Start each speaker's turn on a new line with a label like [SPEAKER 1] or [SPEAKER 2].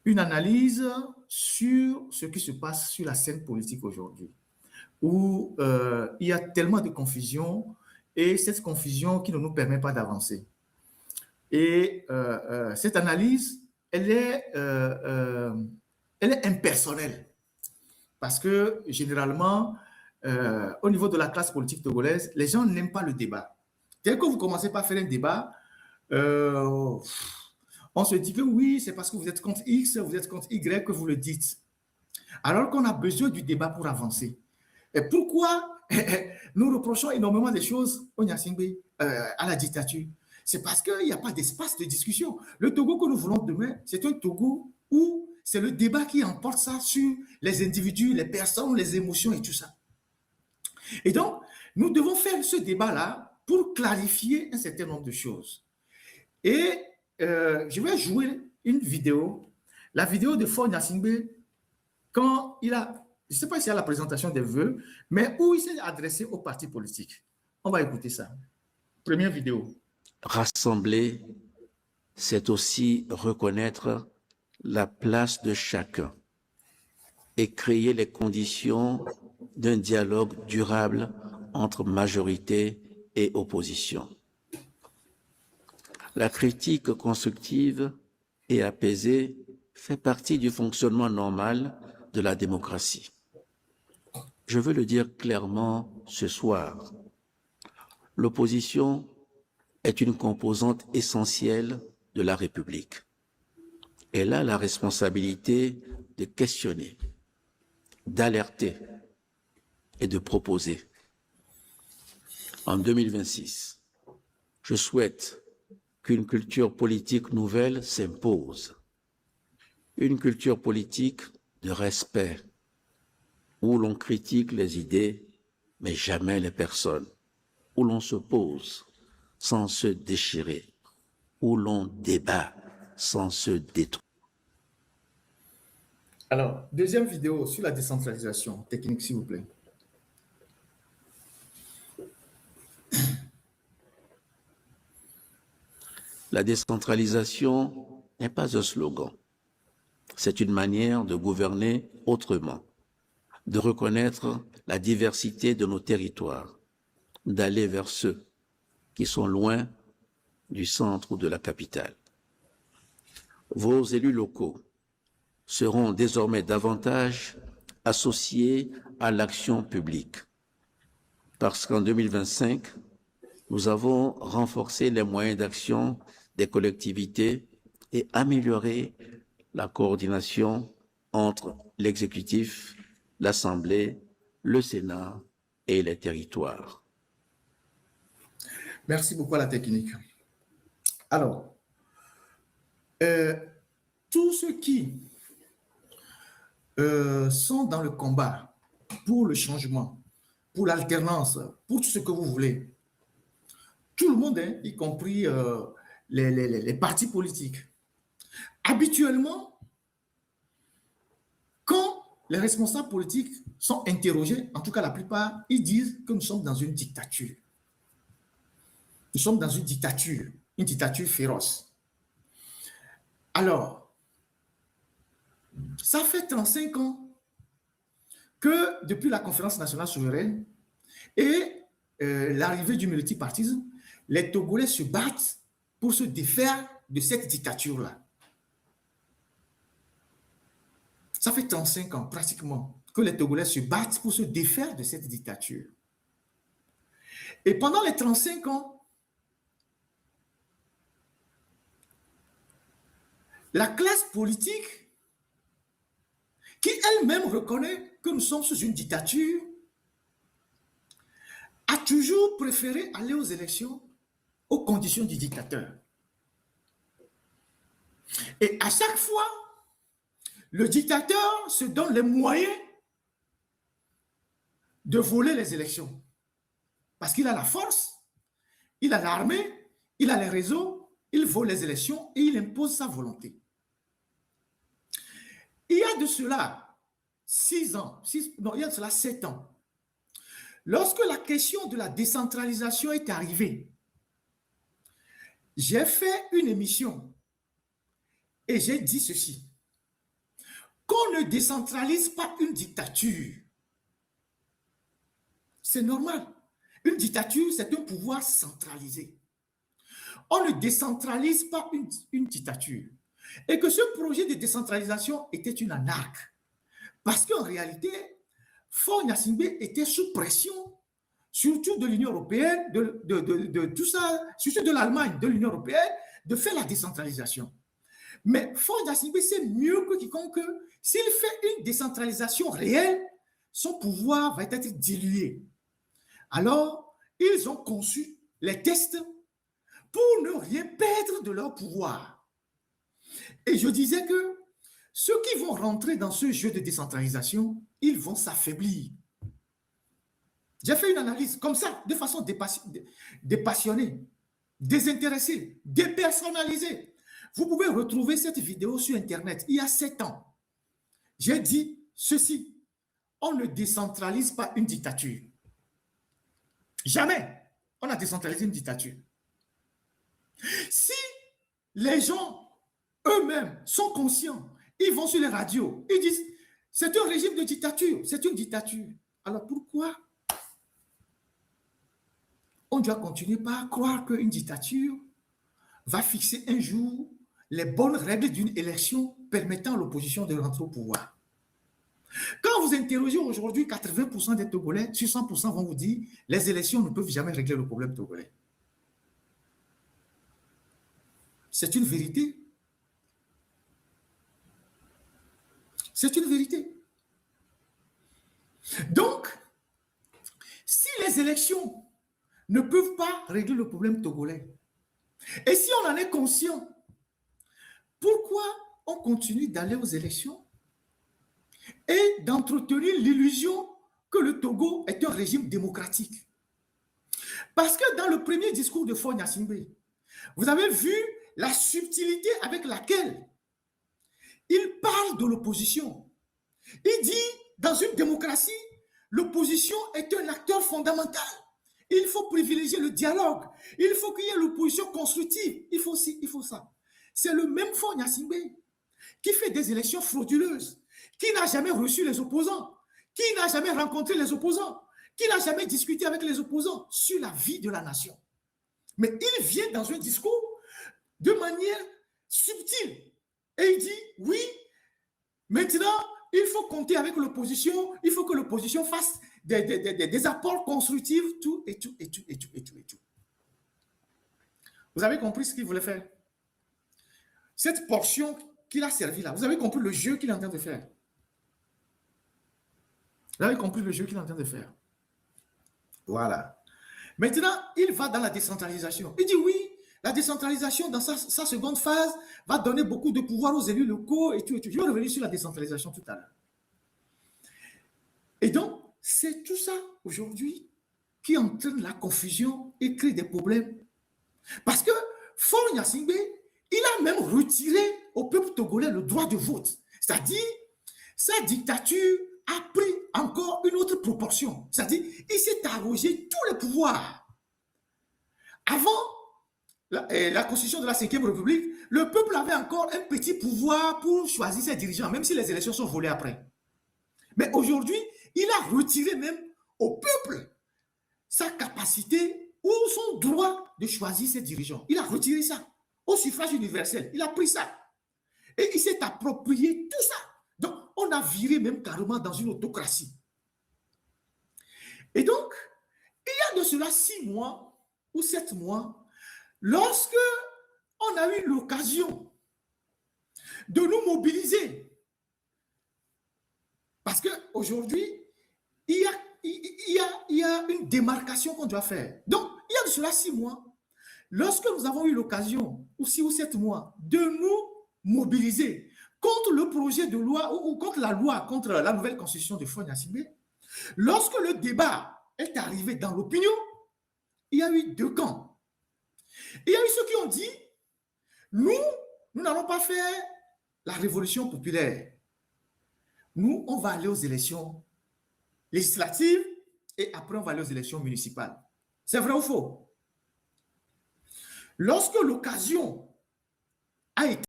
[SPEAKER 1] une analyse sur ce qui se passe sur la scène politique aujourd'hui, où il y a tellement de confusion et cette confusion qui ne nous permet pas d'avancer. Et cette analyse, elle est impersonnelle parce que généralement, au niveau de la classe politique togolaise, les gens n'aiment pas le débat. Dès que vous commencez par faire un débat, on se dit que oui, c'est parce que vous êtes contre X, vous êtes contre Y que vous le dites. Alors qu'on a besoin du débat pour avancer. Et pourquoi nous reprochons énormément des choses au Nyasingbe, à la dictature? C'est parce qu'il n'y a pas d'espace de discussion. Le Togo que nous voulons demain, c'est un Togo où c'est le débat qui emporte ça sur les individus, les personnes, les émotions et tout ça. Et donc, nous devons faire ce débat-là pour clarifier un certain nombre de choses. Et je vais jouer une vidéo, la vidéo de Faure Gnassingbé, quand il a, je ne sais pas si c'est à la présentation des vœux, mais où il s'est adressé aux partis politiques. On va écouter ça. Première vidéo.
[SPEAKER 2] Rassembler, c'est aussi reconnaître la place de chacun et créer les conditions d'un dialogue durable entre majorité et opposition. La critique constructive et apaisée fait partie du fonctionnement normal de la démocratie. Je veux le dire clairement ce soir. L'opposition est une composante essentielle de la République. Elle a la responsabilité de questionner, d'alerter et de proposer. En 2026, je souhaite qu'une culture politique nouvelle s'impose. Une culture politique de respect, où l'on critique les idées, mais jamais les personnes, où l'on s'oppose sans se déchirer, où l'on débat sans se détruire.
[SPEAKER 1] Alors, deuxième vidéo sur la décentralisation technique, s'il vous plaît.
[SPEAKER 2] La décentralisation n'est pas un slogan. C'est une manière de gouverner autrement, de reconnaître la diversité de nos territoires, d'aller vers ceux qui sont loin du centre ou de la capitale. Vos élus locaux seront désormais davantage associés à l'action publique, parce qu'en 2025, nous avons renforcé les moyens d'action des collectivités et amélioré la coordination entre l'exécutif, l'Assemblée, le Sénat et les territoires.
[SPEAKER 1] Merci beaucoup à la technique. Alors, tous ceux qui sont dans le combat pour le changement, pour l'alternance, pour tout ce que vous voulez, tout le monde, hein, y compris les partis politiques, habituellement, quand les responsables politiques sont interrogés, en tout cas la plupart, ils disent que nous sommes dans une dictature. Nous sommes dans une dictature féroce. Alors, ça fait 35 ans que depuis la conférence nationale souveraine et l'arrivée du multipartisme, les Togolais se battent pour se défaire de cette dictature-là. Ça fait 35 ans pratiquement que les Togolais se battent pour se défaire de cette dictature. Et pendant les 35 ans, la classe politique, qui elle-même reconnaît que nous sommes sous une dictature, a toujours préféré aller aux élections aux conditions du dictateur. Et à chaque fois, le dictateur se donne les moyens de voler les élections. Parce qu'il a la force, il a l'armée, il a les réseaux, il vole les élections et il impose sa volonté. Il y a de cela 7 ans, lorsque la question de la décentralisation est arrivée, j'ai fait une émission et j'ai dit ceci. On ne décentralise pas une dictature. C'est normal. Une dictature, c'est un pouvoir centralisé. On ne décentralise pas une dictature. Et que ce projet de décentralisation était une anarque. Parce qu'en réalité, Faure Gnassingbé était sous pression, surtout de l'Union européenne, de tout ça, surtout de l'Allemagne, de l'Union européenne, de faire la décentralisation. Mais Faure Gnassingbé sait mieux que quiconque que s'il fait une décentralisation réelle, son pouvoir va être dilué. Alors, ils ont conçu les tests pour ne rien perdre de leur pouvoir. Et je disais que ceux qui vont rentrer dans ce jeu de décentralisation, ils vont s'affaiblir. J'ai fait une analyse comme ça, de façon dépassionnée, désintéressée, dépersonnalisée. Vous pouvez retrouver cette vidéo sur Internet, il y a 7 ans. J'ai dit ceci, on ne décentralise pas une dictature. Jamais on a décentralisé une dictature. Si les gens eux-mêmes sont conscients, ils vont sur les radios, ils disent c'est un régime de dictature, c'est une dictature. Alors pourquoi on doit continuer par croire qu'une dictature va fixer un jour les bonnes règles d'une élection permettant à l'opposition de rentrer au pouvoir? Quand vous interrogez aujourd'hui 80% des Togolais, sur 100% vont vous dire les élections ne peuvent jamais régler le problème togolais. C'est une vérité. C'est une vérité. Donc, si les élections ne peuvent pas régler le problème togolais, et si on en est conscient, pourquoi on continue d'aller aux élections et d'entretenir l'illusion que le Togo est un régime démocratique? Parce que dans le premier discours de Faure Gnassingbé, vous avez vu la subtilité avec laquelle il parle de l'opposition. Il dit, dans une démocratie, l'opposition est un acteur fondamental. Il faut privilégier le dialogue. Il faut qu'il y ait l'opposition constructive. Il faut ci, il faut ça. C'est le même Faure Gnassingbé qui fait des élections frauduleuses, qui n'a jamais reçu les opposants, qui n'a jamais rencontré les opposants, qui n'a jamais discuté avec les opposants sur la vie de la nation. Mais il vient dans un discours de manière subtile et il dit, oui, maintenant, il faut compter avec l'opposition, il faut que l'opposition fasse des apports constructifs, tout et tout, et tout, et tout, et tout, et tout. Vous avez compris ce qu'il voulait faire? Cette portion qu'il a servi là, vous avez compris le jeu qu'il est en train de faire? Vous avez compris le jeu qu'il est en train de faire? Voilà. Maintenant, il va dans la décentralisation. Il dit oui, la décentralisation dans sa seconde phase va donner beaucoup de pouvoir aux élus locaux et tout, et tout. Je vais revenir sur la décentralisation tout à l'heure. Et donc, c'est tout ça aujourd'hui qui entraîne la confusion et crée des problèmes. Parce que Faure Gnassingbé, il a même retiré au peuple togolais le droit de vote. C'est-à-dire, sa dictature a pris encore une autre proportion. C'est-à-dire, il s'est arrogé tous les pouvoirs. Avant la constitution de la 5e République, le peuple avait encore un petit pouvoir pour choisir ses dirigeants, même si les élections sont volées après. Mais aujourd'hui, il a retiré même au peuple sa capacité ou son droit de choisir ses dirigeants. Il a retiré ça au suffrage universel. Il a pris ça. Et il s'est approprié tout ça. Donc, on a viré même carrément dans une autocratie. Et donc, il y a de cela 6 mois ou 7 mois, lorsque on a eu l'occasion de nous mobiliser, parce qu'aujourd'hui, il y a une démarcation qu'on doit faire. Donc, il y a de cela 6 mois, lorsque nous avons eu l'occasion, ou 6 ou 7 mois, de nous mobiliser contre le projet de loi, ou contre la loi, contre la nouvelle constitution de Faure Gnassingbé, lorsque le débat est arrivé dans l'opinion, il y a eu 2 camps. Il y a eu ceux qui ont dit, nous n'allons pas faire la révolution populaire. Nous, on va aller aux élections législatives et après, on va aller aux élections municipales. C'est vrai ou faux? Lorsque l'occasion a été